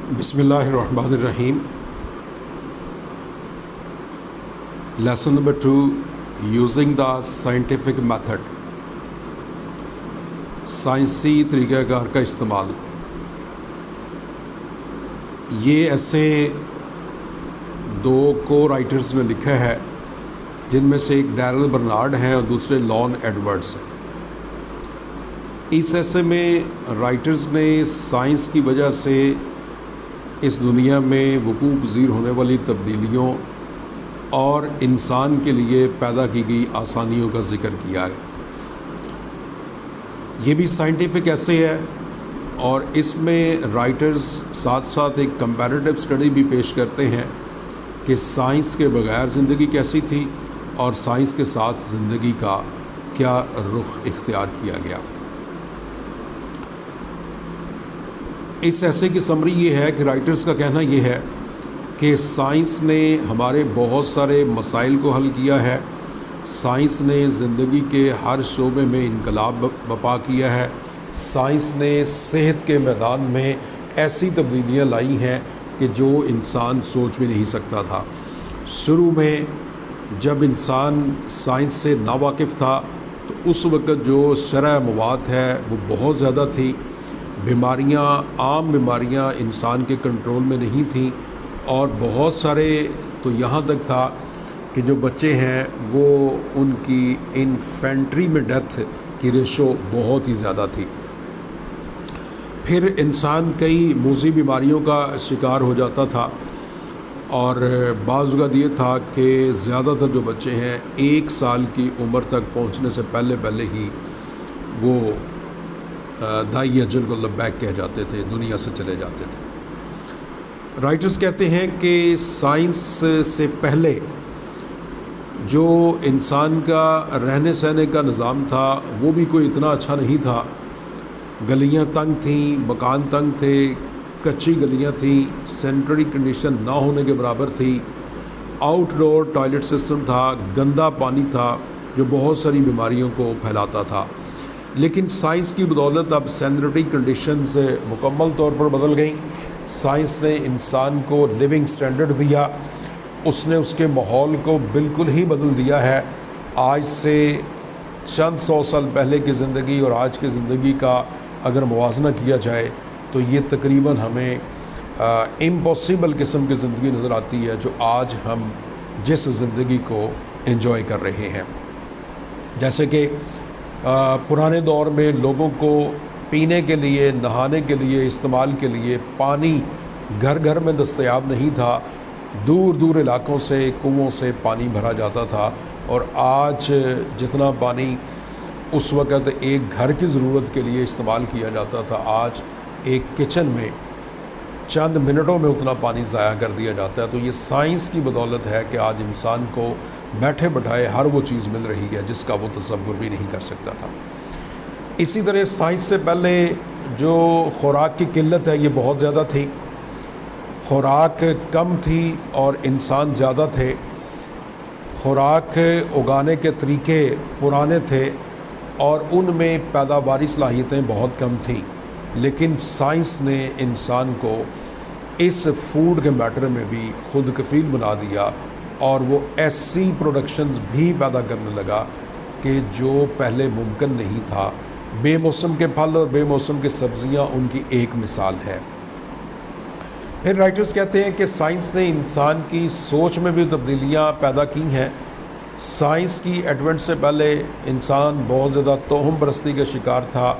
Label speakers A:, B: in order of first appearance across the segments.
A: بسم اللہ الرحمن الرحیم. Lesson number 2, using the scientific method. سائنسی طریقہ کار کا استعمال. یہ ایسے دو کو رائٹرز نے لکھا ہے جن میں سے ایک ڈیرل برنارڈ ہیں اور دوسرے لان ایڈورڈز ہیں. اس ایسے میں رائٹرز نے سائنس کی وجہ سے اس دنیا میں وقوع پذیر ہونے والی تبدیلیوں اور انسان کے لیے پیدا کی گئی آسانیوں کا ذکر کیا ہے. یہ بھی سائنٹیفک ایسے ہے اور اس میں رائٹرز ساتھ ساتھ ایک کمپیریٹیو اسٹڈی بھی پیش کرتے ہیں کہ سائنس کے بغیر زندگی کیسی تھی اور سائنس کے ساتھ زندگی کا کیا رخ اختیار کیا گیا. اس ایسے کی سمری یہ ہے کہ رائٹرز کا کہنا یہ ہے کہ سائنس نے ہمارے بہت سارے مسائل کو حل کیا ہے. سائنس نے زندگی کے ہر شعبے میں انقلاب برپا کیا ہے. سائنس نے صحت کے میدان میں ایسی تبدیلیاں لائی ہیں کہ جو انسان سوچ بھی نہیں سکتا تھا. شروع میں جب انسان سائنس سے ناواقف تھا تو اس وقت جو شرح مواد ہے وہ بہت زیادہ تھی. بیماریاں، عام بیماریاں انسان کے کنٹرول میں نہیں تھیں اور بہت سارے تو یہاں تک تھا کہ جو بچے ہیں وہ ان کی انفینٹری میں ڈیتھ کی ریشو بہت ہی زیادہ تھی. پھر انسان کئی موذی بیماریوں کا شکار ہو جاتا تھا اور بعض اوقات یہ تھا کہ زیادہ تر جو بچے ہیں 1 سال کی عمر تک پہنچنے سے پہلے ہی وہ دائی اجل کو لبیک کہہ جاتے تھے، دنیا سے چلے جاتے تھے. رائٹرز کہتے ہیں کہ سائنس سے پہلے جو انسان کا رہنے سہنے کا نظام تھا وہ بھی کوئی اتنا اچھا نہیں تھا. گلیاں تنگ تھیں، مکان تنگ تھے، کچی گلیاں تھیں، سینیٹری کنڈیشن نہ ہونے کے برابر تھی. آؤٹ ڈور ٹوائلٹ سسٹم تھا، گندا پانی تھا جو بہت ساری بیماریوں کو پھیلاتا تھا. لیکن سائنس کی بدولت اب سینیٹری کنڈیشنز مکمل طور پر بدل گئیں. سائنس نے انسان کو لیونگ سٹینڈرڈ دیا، اس نے اس کے ماحول کو بالکل ہی بدل دیا ہے. آج سے چند 100 سال پہلے کی زندگی اور آج کی زندگی کا اگر موازنہ کیا جائے تو یہ تقریباً ہمیں امپاسبل قسم کی زندگی نظر آتی ہے جو آج ہم جس زندگی کو انجوائے کر رہے ہیں. جیسے کہ پرانے دور میں لوگوں کو پینے کے لیے، نہانے کے لیے، استعمال کے لیے پانی گھر گھر میں دستیاب نہیں تھا. دور دور علاقوں سے کنووں سے پانی بھرا جاتا تھا اور آج جتنا پانی اس وقت ایک گھر کی ضرورت کے لیے استعمال کیا جاتا تھا آج ایک کچن میں چند منٹوں میں اتنا پانی ضائع کر دیا جاتا ہے. تو یہ سائنس کی بدولت ہے کہ آج انسان کو بیٹھے بٹھائے ہر وہ چیز مل رہی ہے جس کا وہ تصور بھی نہیں کر سکتا تھا. اسی طرح سائنس سے پہلے جو خوراک کی قلت ہے یہ بہت زیادہ تھی. خوراک کم تھی اور انسان زیادہ تھے. خوراک اگانے کے طریقے پرانے تھے اور ان میں پیداواری صلاحیتیں بہت کم تھیں. لیکن سائنس نے انسان کو اس فوڈ کے میٹر میں بھی خود کفیل بنا دیا اور وہ ایسی پروڈکشنز بھی پیدا کرنے لگا کہ جو پہلے ممکن نہیں تھا. بے موسم کے پھل اور بے موسم کی سبزیاں ان کی ایک مثال ہے. پھر رائٹرز کہتے ہیں کہ سائنس نے انسان کی سوچ میں بھی تبدیلیاں پیدا کی ہیں. سائنس کی ایڈونٹ سے پہلے انسان بہت زیادہ توہم پرستی کا شکار تھا.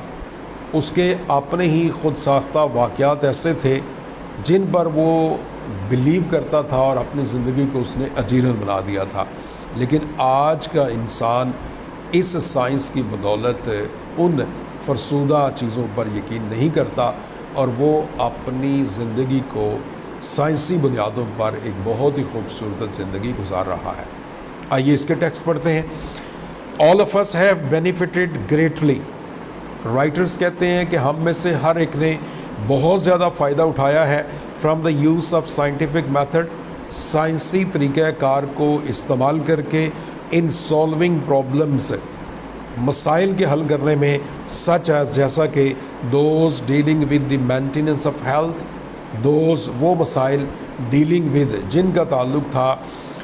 A: اس کے اپنے ہی خود ساختہ واقعات ایسے تھے جن پر وہ بلیو کرتا تھا اور اپنی زندگی کو اس نے اجیرن بنا دیا تھا. لیکن آج کا انسان اس سائنس کی بدولت ان فرسودہ چیزوں پر یقین نہیں کرتا اور وہ اپنی زندگی کو سائنسی بنیادوں پر ایک بہت ہی خوبصورت زندگی گزار رہا ہے. آئیے اس کے ٹیکسٹ پڑھتے ہیں. All of us have benefited greatly. Writers کہتے ہیں کہ ہم میں سے ہر ایک نے بہت زیادہ فائدہ اٹھایا ہے from the use of scientific method. سائنسی طریقہ کار کو استعمال کر کے ان سالونگ پرابلمس، مسائل کے حل کرنے میں، سچ ایز جیسا کہ those dealing with the maintenance of health, وہ مسائل ڈیلنگ ود جن کا تعلق تھا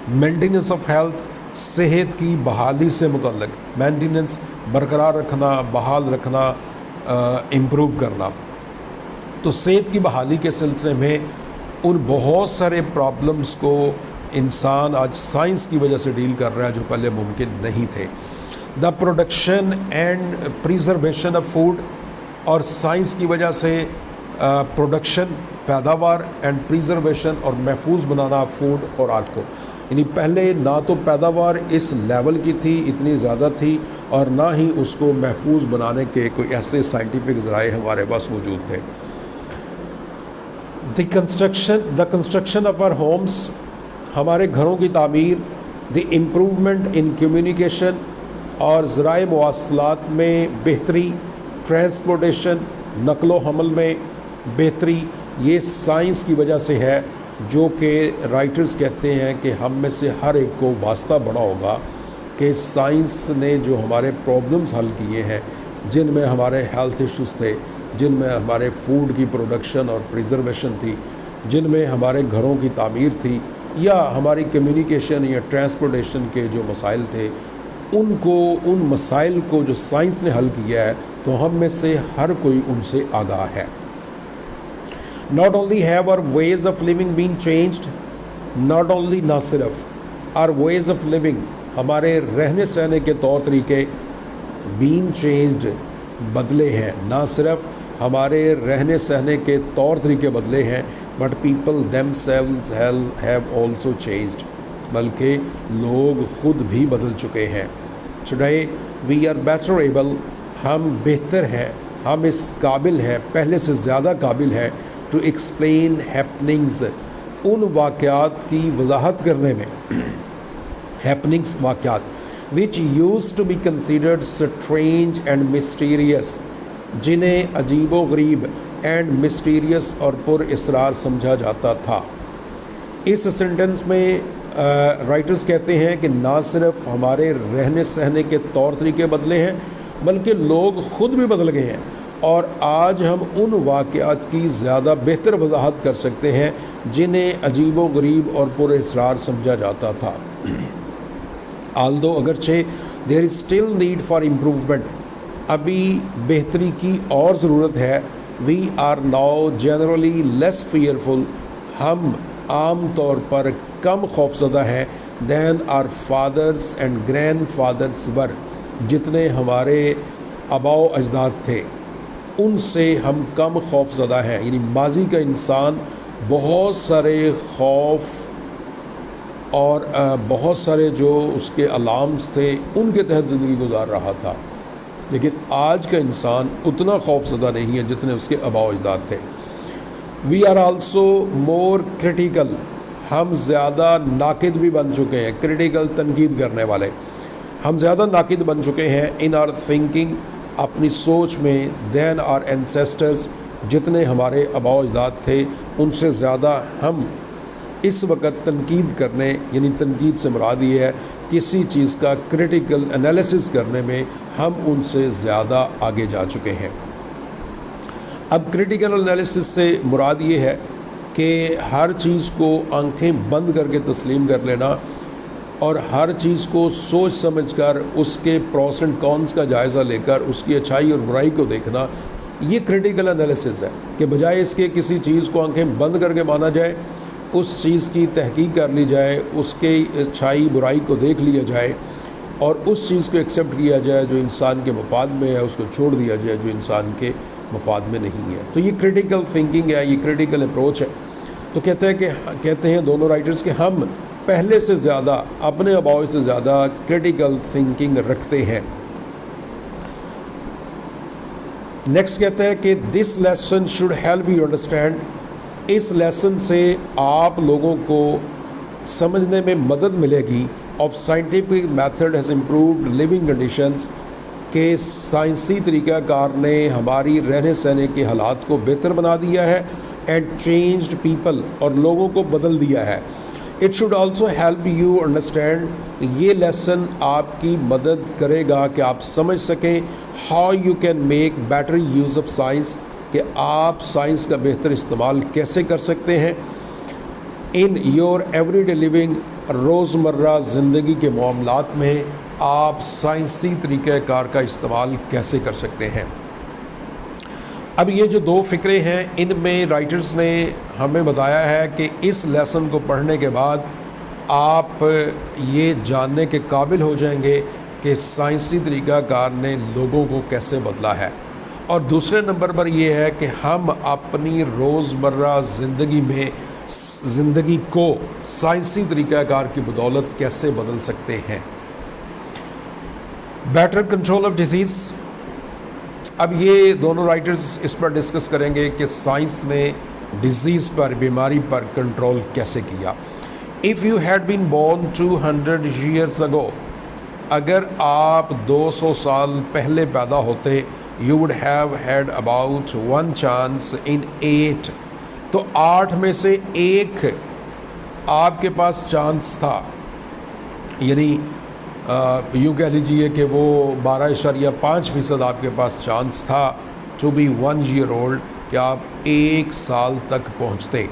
A: مینٹیننس آف ہیلتھ، صحت کی بحالی سے متعلق، مینٹیننس برقرار رکھنا، بحال رکھنا، امپروو کرنا۔ تو صحت کی بحالی کے سلسلے میں ان بہت سارے پرابلمس کو انسان آج سائنس کی وجہ سے ڈیل کر رہا ہے جو پہلے ممکن نہیں تھے۔ The production and preservation of food, اور سائنس کی وجہ سے پروڈکشن، پیداوار، اینڈ پریزرویشن، اور محفوظ بنانا فوڈ، خوراک کو، یعنی پہلے نہ تو پیداوار اس لیول کی تھی، اتنی زیادہ تھی، اور نہ ہی اس کو محفوظ بنانے کے کوئی ایسے سائنٹیفک ذرائع ہمارے پاس موجود تھے۔ The construction of our homes, ہمارے گھروں کی تعمیر، دی امپروومنٹ ان کمیونیکیشن، اور ذرائع مواصلات میں بہتری، ٹرانسپورٹیشن، نقل و حمل میں بہتری، یہ سائنس کی وجہ سے ہے، جو کہ رائٹرز کہتے ہیں کہ ہم میں سے ہر ایک کو واسطہ بڑا ہوگا کہ سائنس نے جو ہمارے پرابلمز حل کیے ہیں، جن میں ہمارے ہیلتھ ایشوز تھے، جن میں ہمارے فوڈ کی پروڈکشن اور پریزرویشن تھی، جن میں ہمارے گھروں کی تعمیر تھی، یا ہماری کمیونیکیشن یا ٹرانسپورٹیشن کے جو مسائل تھے، ان مسائل کو جو سائنس نے حل کیا ہے، تو ہم میں سے ہر کوئی ان سے آگاہ ہے۔ Not only have our ways of living been changed, not only نہ صرف our ways of living، ہمارے رہنے سہنے کے طور طریقے been changed، بدلے ہیں، نہ صرف ہمارے رہنے سہنے کے طور طریقے بدلے ہیں، but people themselves have also changed، بلکہ لوگ خود بھی بدل چکے ہیں۔ Today we are better able، ہم بہتر ہیں، ہم اس قابل ہیں، پہلے سے زیادہ قابل ہیں ٹو ایکسپلین ہیپننگز، ان واقعات کی وضاحت کرنے میں، ہیپننگز واقعات which used to be considered strange and mysterious، جنہیں عجیب و غریب اینڈ مسٹیریس اور پر اسرار سمجھا جاتا تھا۔ اس سینٹنس میں رائٹرز کہتے ہیں کہ نہ صرف ہمارے رہنے سہنے کے طور طریقے بدلے ہیں، بلکہ لوگ خود بھی بدل گئے ہیں، اور آج ہم ان واقعات کی زیادہ بہتر وضاحت کر سکتے ہیں جنہیں عجیب و غریب اور پر اسرار سمجھا جاتا تھا۔ although اگرچہ there is still need for improvement، ابھی بہتری کی اور ضرورت ہے، we are now generally less fearful، ہم عام طور پر کم خوفزدہ ہیں than our fathers and grandfathers were، جتنے ہمارے آباء و اجداد تھے ان سے ہم کم خوف زدہ ہیں۔ یعنی ماضی کا انسان بہت سارے خوف اور بہت سارے جو اس کے الارمز تھے ان کے تحت زندگی گزار رہا تھا، لیکن آج کا انسان اتنا خوف زدہ نہیں ہے جتنے اس کے آباء و اجداد تھے۔ We are also more critical, ہم زیادہ ناقد بھی بن چکے ہیں، کریٹیکل تنقید کرنے والے، ہم زیادہ ناقد بن چکے ہیں ان آر تھنکنگ، اپنی سوچ میں، دین آر اینسیسٹرز، جتنے ہمارے آباء و اجداد تھے ان سے زیادہ ہم اس وقت تنقید کرنے، یعنی تنقید سے مراد یہ ہے کسی چیز کا کریٹیکل انالیسس کرنے میں ہم ان سے زیادہ آگے جا چکے ہیں۔ اب کریٹیکل انالیسس سے مراد یہ ہے کہ ہر چیز کو آنکھیں بند کر کے تسلیم کر لینا اور ہر چیز کو سوچ سمجھ کر اس کے پروس اینڈ کونس کا جائزہ لے کر اس کی اچھائی اور برائی کو دیکھنا، یہ کریٹیکل انالیسس ہے کہ بجائے اس کے کسی چیز کو آنکھیں بند کر کے مانا جائے، اس چیز کی تحقیق کر لی جائے، اس کے اچھائی برائی کو دیکھ لیا جائے اور اس چیز کو ایکسیپٹ کیا جائے جو انسان کے مفاد میں ہے، اس کو چھوڑ دیا جائے جو انسان کے مفاد میں نہیں ہے۔ تو یہ کریٹیکل تھنکنگ ہے، یہ کریٹیکل اپروچ ہے۔ تو کہتے ہیں دونوں رائٹرز کہ ہم پہلے سے زیادہ، اپنے آباء سے زیادہ کریٹیکل تھنکنگ رکھتے ہیں۔ نیکسٹ کہتا ہے کہ this lesson should help you understand, اس لیسن سے آپ لوگوں کو سمجھنے میں مدد ملے گی of scientific method has improved living conditions, کہ سائنسی طریقہ کار نے ہماری رہنے سہنے کے حالات کو بہتر بنا دیا ہے، اینڈ چینجڈ پیپل، اور لوگوں کو بدل دیا ہے۔ It should also help you understand, یہ لیسن آپ کی مدد کرے گا کہ آپ سمجھ سکیں how you can make better use of science, کہ آپ سائنس کا بہتر استعمال کیسے کر سکتے ہیں in your everyday living, روزمرہ زندگی کے معاملات میں آپ سائنسی طریقہ کار کا استعمال کیسے کر سکتے ہیں۔ اب یہ جو دو فکرے ہیں ان میں رائٹرز نے ہمیں بتایا ہے کہ اس لیسن کو پڑھنے کے بعد آپ یہ جاننے کے قابل ہو جائیں گے کہ سائنسی طریقہ کار نے لوگوں کو کیسے بدلا ہے، اور دوسرے نمبر پر یہ ہے کہ ہم اپنی روزمرہ زندگی میں زندگی کو سائنسی طریقہ کار کی بدولت کیسے بدل سکتے ہیں۔ بیٹر کنٹرول آف ڈیزیز، اب یہ دونوں رائٹرز اس پر ڈسکس کریں گے کہ سائنس نے ڈیزیز پر، بیماری پر کنٹرول کیسے کیا۔ If you had been born 200 years ago، اگر آپ 200 سال پہلے پیدا ہوتے، you would have had about one chance in 8، تو 8 میں سے ایک آپ کے پاس چانس تھا، یعنی یوں کہہ لیجئے کہ وہ 12.5% آپ کے پاس چانس تھا to be 1 year old، کہ آپ 1 سال تک پہنچتے۔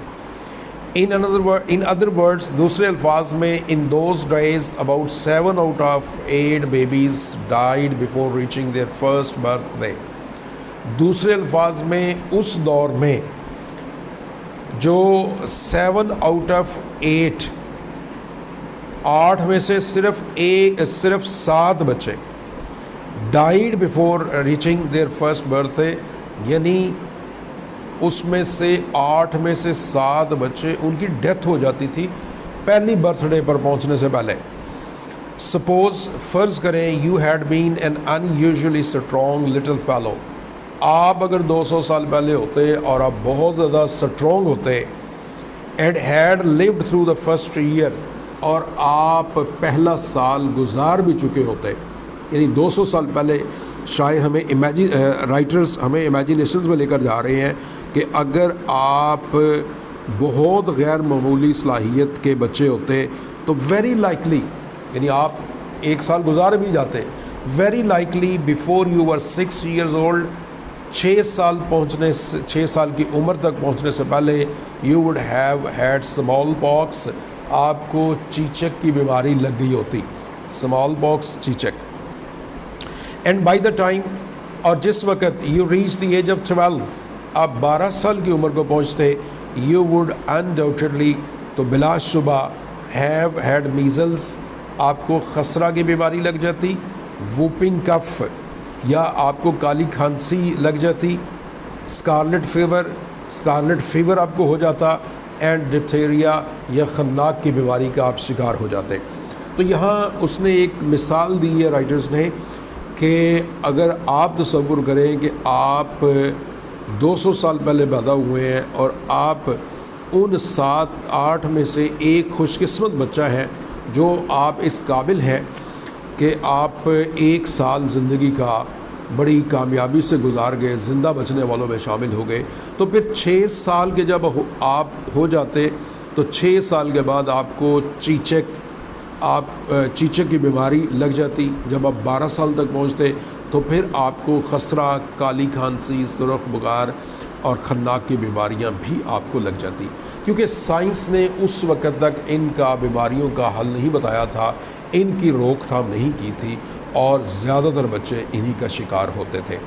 A: In other words، دوسرے الفاظ میں in those days about 7 out of 8 babies died before reaching their first birthday۔ دوسرے الفاظ میں اس دور میں جو 7 out of 8، 8 میں سے صرف 7 بچے died before reaching their first birthday، یعنی اس میں سے 8 میں سے 7 بچے ان کی ڈیتھ ہو جاتی تھی پہلی برتھ ڈے پر پہنچنے سے پہلے۔ سپوز، فرض کریں you had been an unusually strong little fellow، آپ اگر 200 سال پہلے ہوتے اور آپ بہت زیادہ سٹرونگ ہوتے، and had lived through the first year، اور آپ پہلا سال گزار بھی چکے ہوتے، یعنی 200 سال پہلے شاید ہمیں رائٹرز ہمیں امیجینیشنز میں لے کر جا رہے ہیں کہ اگر آپ بہت غیر معمولی صلاحیت کے بچے ہوتے تو ویری لائکلی، یعنی آپ 1 سال گزار بھی جاتے، very likely before you were 6 years old، 6 سال کی عمر تک پہنچنے سے پہلے you would have had smallpox, آپ کو چیچک کی بیماری لگ گئی ہوتی، اسمال پاکس، چیچک۔ اینڈ بائی دا ٹائم، اور جس وقت you reach the age of 12، آپ 12 سال کی عمر کو پہنچتے، یو وڈ انڈاؤٹیڈلی، تو بلا شبہ، ہیو ہیڈ میزلس، آپ کو خسرہ کی بیماری لگ جاتی، ووپنگ کف، یا آپ کو کالی کھانسی لگ جاتی، اسکارلٹ فیور آپ کو ہو جاتا، اینڈ ڈپتھیریا یا خناق کی بیماری کا آپ شکار ہو جاتے۔ تو یہاں اس نے ایک مثال دی ہے رائٹرز نے کہ اگر آپ تصور کریں کہ آپ 200 سال پہلے پیدا ہوئے ہیں اور آپ ان 7-8 میں سے ایک خوش قسمت بچہ ہے جو آپ اس قابل ہیں کہ آپ 1 سال زندگی کا بڑی کامیابی سے گزار گئے، زندہ بچنے والوں میں شامل ہو گئے، تو پھر 6 سال کے جب آپ ہو جاتے تو 6 سال کے بعد آپ کو چیچک کی بیماری لگ جاتی، جب آپ 12 سال تک پہنچتے تو پھر آپ کو خسرہ، کالی کھانسی، سرخ بخار اور خناق کی بیماریاں بھی آپ کو لگ جاتی، کیونکہ سائنس نے اس وقت تک ان کا بیماریوں کا حل نہیں بتایا تھا، ان کی روک تھام نہیں کی تھی، اور زیادہ تر بچے انہی کا شکار ہوتے تھے۔